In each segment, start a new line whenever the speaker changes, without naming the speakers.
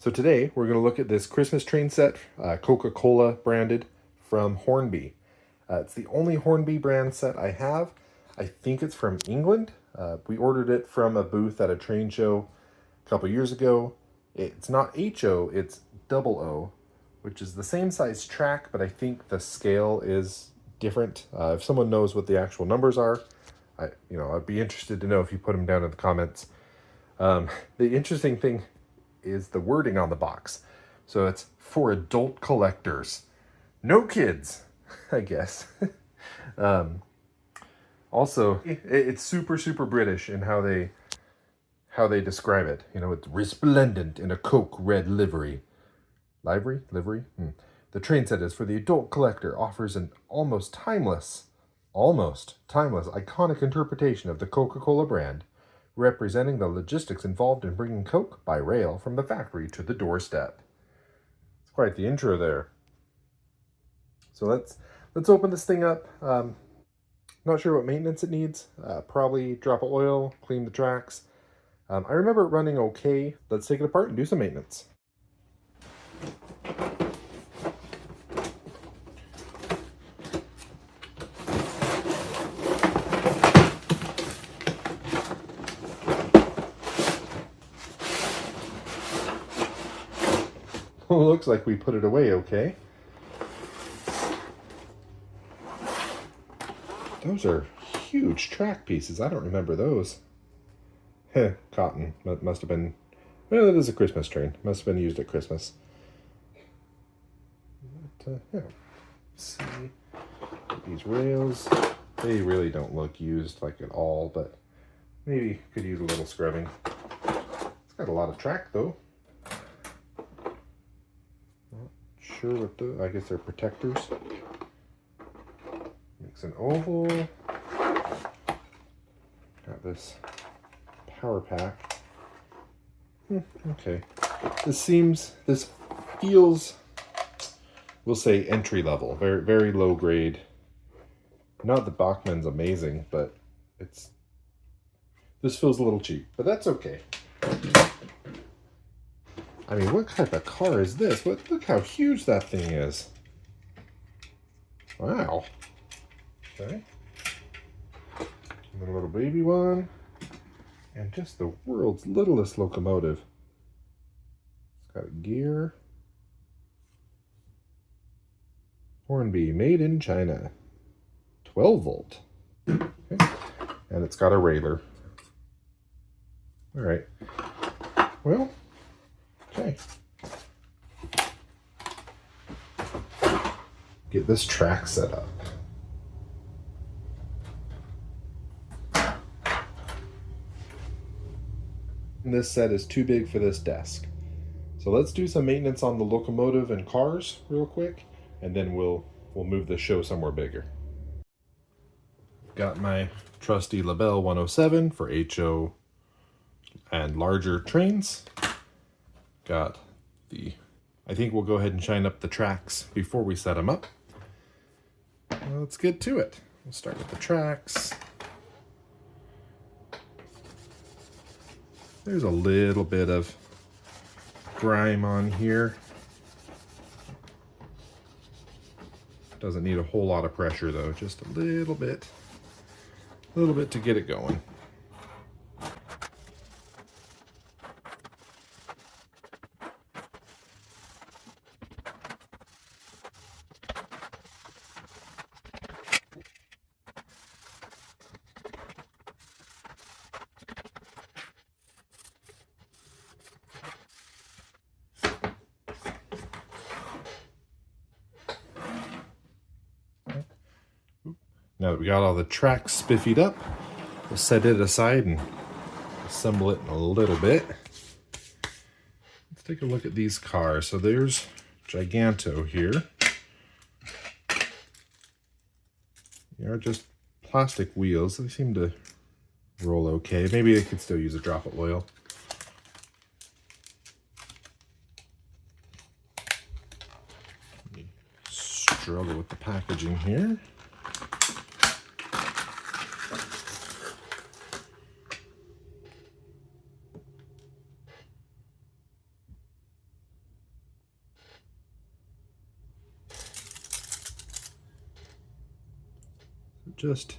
So today we're going to look at this Christmas train set, Coca-Cola branded from Hornby. It's the only Hornby brand set I have. I think it's from England. We ordered it from a booth at a train show a couple years ago. It's not HO, it's OO, which is the same size track, but I think the scale is different. If someone knows what the actual numbers are, I'd be interested to know if you put them down in the comments. The interesting thing is the wording on the box. So it's for adult collectors. No kids, I guess. Also, it's super British in how they describe it. You know, it's resplendent in a Coke red livery. Livery? The train set is for the adult collector, offers an almost timeless, iconic interpretation of the Coca-Cola brand, representing the logistics involved in bringing Coke by rail from the factory to the doorstep. It's quite the intro there. So let's open this thing up. Not sure what maintenance it needs. Probably drop of oil, clean the tracks. I remember it running okay. Let's take it apart and do some maintenance. Well, looks like we put it away okay. Those are huge track pieces. I don't remember those. Cotton. Must have been... Well, it is a Christmas train. Must have been used at Christmas. But, yeah. Let's see. These rails, they really don't look used like at all, but maybe could use a little scrubbing. It's got a lot of track though. Not sure what I guess they're protectors. Makes an oval. Got this power pack. Okay. This feels, we'll say entry level, very low grade. Not that Bachmann's amazing, but this feels a little cheap, but that's okay. I mean, what type of car is this? Look how huge that thing is. Wow. Okay. And then a little baby one. And just the world's littlest locomotive. It's got a gear. Hornby, made in China. 12 volt. Okay. And it's got a railer. All right. Well, okay. Get this track set up. And this set is too big for this desk. So let's do some maintenance on the locomotive and cars real quick, and then we'll move the show somewhere bigger. Got my trusty Labelle 107 for HO and larger trains. Got I think we'll go ahead and shine up the tracks before we set them up. Let's get to it. We'll start with the tracks. There's a little bit of grime on here. Doesn't need a whole lot of pressure though, just a little bit to get it going. Now that we got all the tracks spiffied up, we'll set it aside and assemble it in a little bit. Let's take a look at these cars. So there's Giganto here. They are just plastic wheels. They seem to roll okay. Maybe they could still use a drop of oil. Struggle with the packaging here. just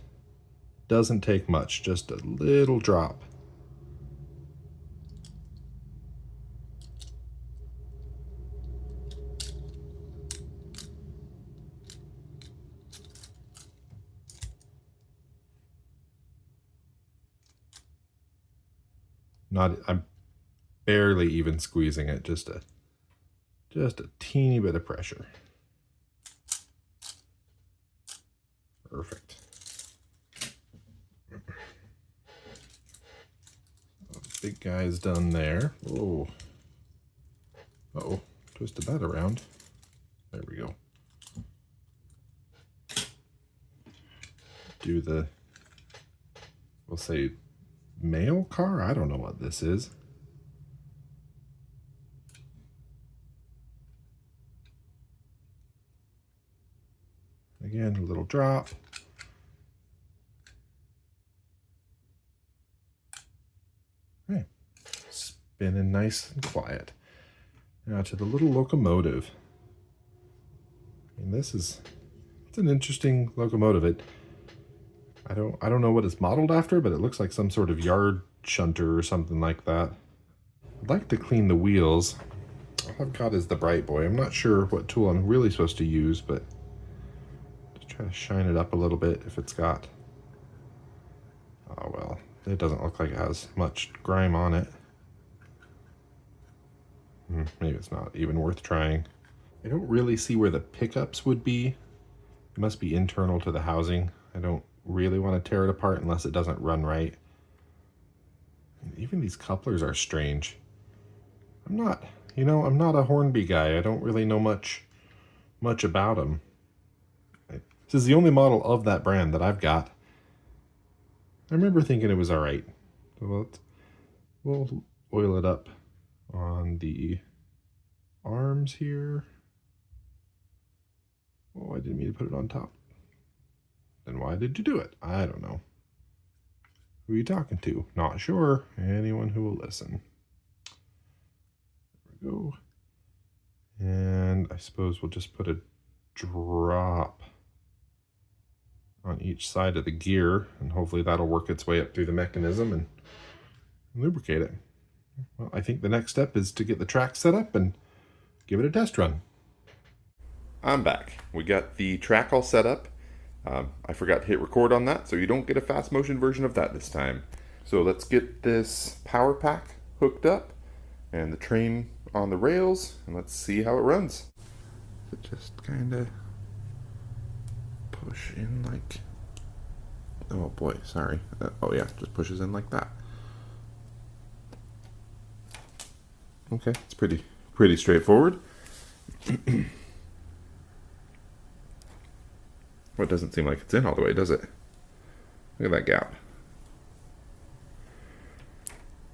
doesn't take much, just a little drop. I'm barely even squeezing it, just a teeny bit of pressure. Perfect. Big guy's done there. Oh. Uh-oh. Twisted that around. There we go. Do the, we'll say, mail car? I don't know what this is. Again, a little drop. Okay. Spinning nice and quiet. Now to the little locomotive. And this is, it's an interesting locomotive. I don't know what it's modeled after, but it looks like some sort of yard shunter or something like that. I'd like to clean the wheels. All I've got is the Bright Boy. I'm not sure what tool I'm really supposed to use, but just try to shine it up a little bit if it's got, oh well, it doesn't look like it has much grime on it. Maybe it's not even worth trying. I don't really see where the pickups would be. It must be internal to the housing. I don't really want to tear it apart unless it doesn't run right. And even these couplers are strange. I'm not a Hornby guy. I don't really know much about them. This is the only model of that brand that I've got. I remember thinking it was all right. So we'll oil it up on the arms here. Oh, I didn't mean to put it on top. Then why did you do it? I don't know. Who are you talking to? Not sure. Anyone who will listen. There we go. And I suppose we'll just put a drop on each side of the gear, and hopefully that'll work its way up through the mechanism and lubricate it. Well, I think the next step is to get the track set up and give it a test run. I'm back. We got the track all set up. I forgot to hit record on that, so you don't get a fast motion version of that this time. So let's get this power pack hooked up and the train on the rails, and let's see how it runs. It just kind of push in like, oh boy, sorry. Oh yeah, just pushes in like that. Okay, it's pretty straightforward. Well, it doesn't seem like it's in all the way, does it? Look at that gap.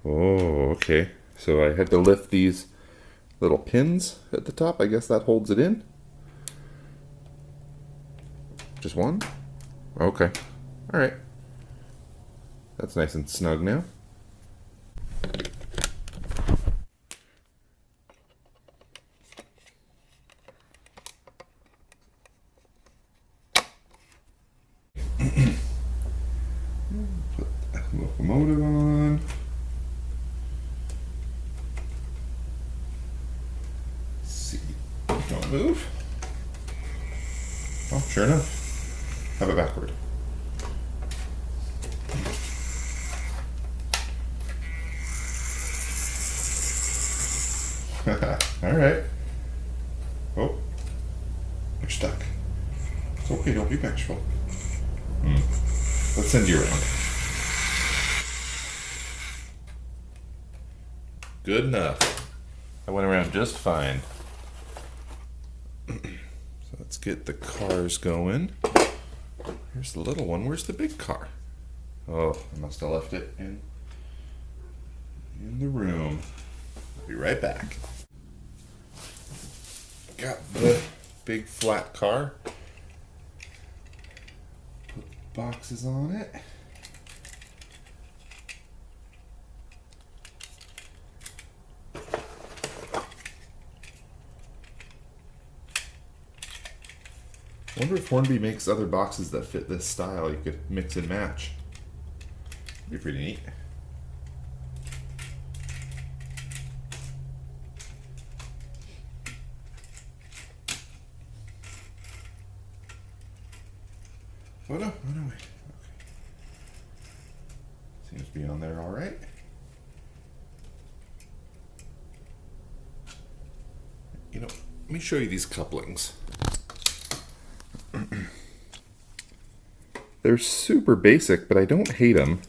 Oh, okay. So I had to lift these little pins at the top. I guess that holds it in. Just one? Okay. All right. That's nice and snug now. Put the locomotive on. Let's see. Don't move. Oh, sure enough. Have it backward. All right. Oh, you're stuck. It's okay, don't be bashful. Let's send you around. Good enough. I went around just fine. So let's get the cars going. Here's the little one. Where's the big car? Oh, I must have left it in the room. I'll be right back. Got the big flat car. Put boxes on it. I wonder if Hornby makes other boxes that fit this style you could mix and match. Be pretty neat. Oh no, oh no, wait. Okay. Seems to be on there all right. You know, let me show you these couplings. They're super basic, but I don't hate them.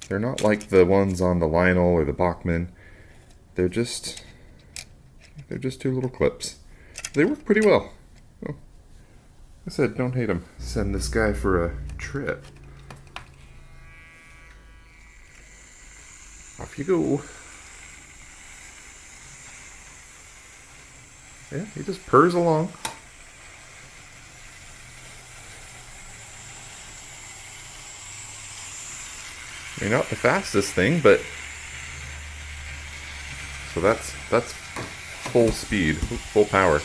They're not like the ones on the Lionel or the Bachmann. They're just two little clips. They work pretty well. Oh, I said, don't hate them. Send this guy for a trip. Off you go. Yeah, he just purrs along. I mean, not the fastest thing, but so that's full speed, full power.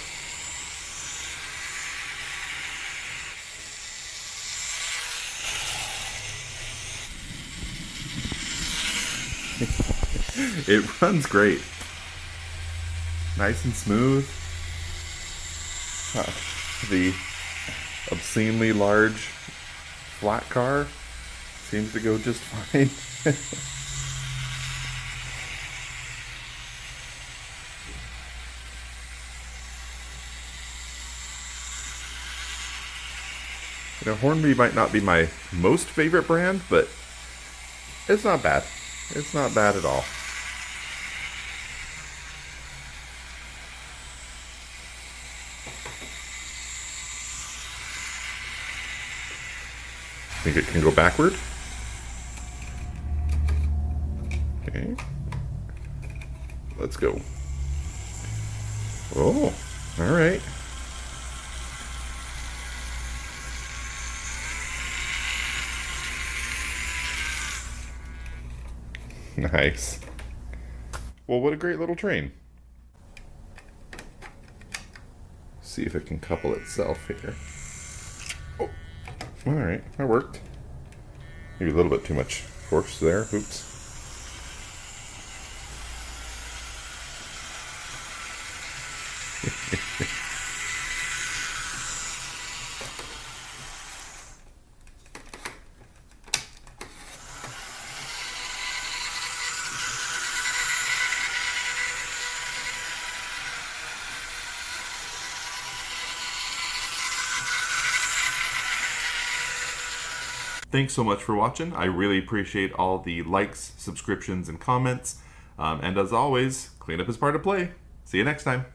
It runs great. Nice and smooth. The obscenely large flat car seems to go just fine. You know, Hornby might not be my most favorite brand, but it's not bad. It's not bad at all. Think it can go backward? Okay. Let's go. Oh, all right. Nice. Well, what a great little train. See if it can couple itself here. Oh, all right, that worked. Maybe a little bit too much force there. Oops. Thanks so much for watching. I really appreciate all the likes, subscriptions, and comments. And as always, cleanup is part of play. See you next time.